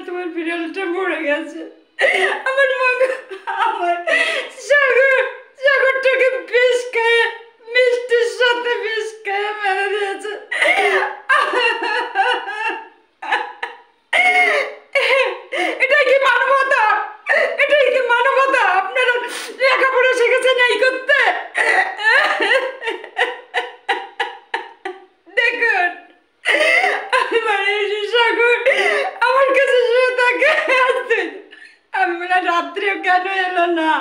তোমার বিড়ালটা মরে গেছে। আমার আমার সাগরটাকে বিষ খেয়ে, মিষ্টির সাথে বিষ খেয়ে মেরে দিয়েছে। এটাই কি মানবতা? এটাই কি মানবতা? আপনারা লেখাপড়া শিখেছেন এই করতে? দেখুন সাগর আমার কাছে শুয়ে থাকে, আমি বলে রাত্রেও কেন এলো না?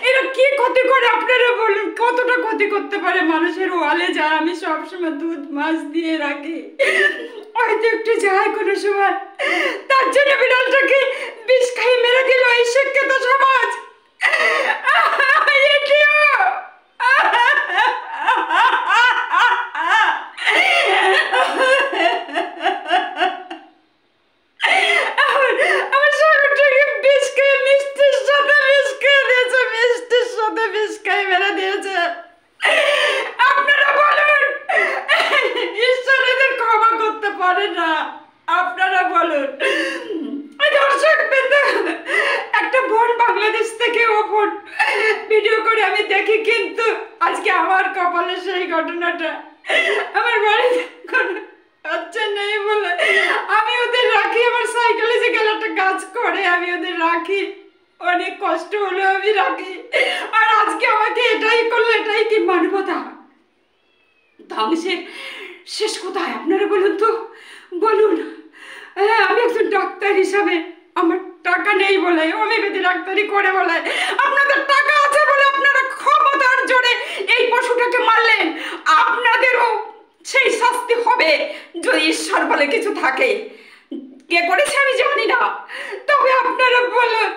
এরা কি ক্ষতি করে আপনারা বলুন? কতটা ক্ষতি করতে পারে মানুষের? ওয়ালে যায়, আমি সবসময় দুধ মাছ দিয়ে রাখি, হয়তো একটু যায় কোনো সময়, তার জন্য বিড়ালটাকে বিষ খাইয়ে মেরে দিল এই শিক্ষিত সমাজ। আমার সাগরটাকে বিষ খেয়ে মিষ্টির সাথে বিষ খেয়ে দিয়েছে, মিষ্টির সাথে বিষ খেয়ে মেরে দিয়েছে। আপনারা বলুন, ঈশ্বর এদের ক্ষমা করতে পারে না? আপনারা বলুন। দর্শক একটা বোন বাংলাদেশ থেকে ও বোন ভিডিও করে আমি দেখি, কিন্তু আজকে আমার কপালে সেই ঘটনাটা। আমার বাড়িতে কোনো বাচ্চা নেই বলে আমি ওদের রাখি, আমার সাইকোলজিক্যাল একটা কাজ করে, আমি ওদের রাখি, অনেক কষ্ট হলো আমি রাখি। আর আজকে আমাকে এটাই করলো, এটাই কি মানবতা? ধ্বংসের শেষ কোথায় আপনারা বলুন তো, বলুন। হ্যাঁ, আমি একজন ডাক্তার হিসাবে আমার টাকা নেই বলে, হোমিওপ্যাথি ডাক্তারি করে বলে, আপনাদের টাকা আছে বলে আপনারা ক্ষমতার জোরে এই পশুটাকে মারলেন। আপনাদেরও সেই শাস্তি হবে যদি ঈশ্বর বলে কিছু থাকে। কে করেছে আমি জানি না, তবে আপনারা বলুন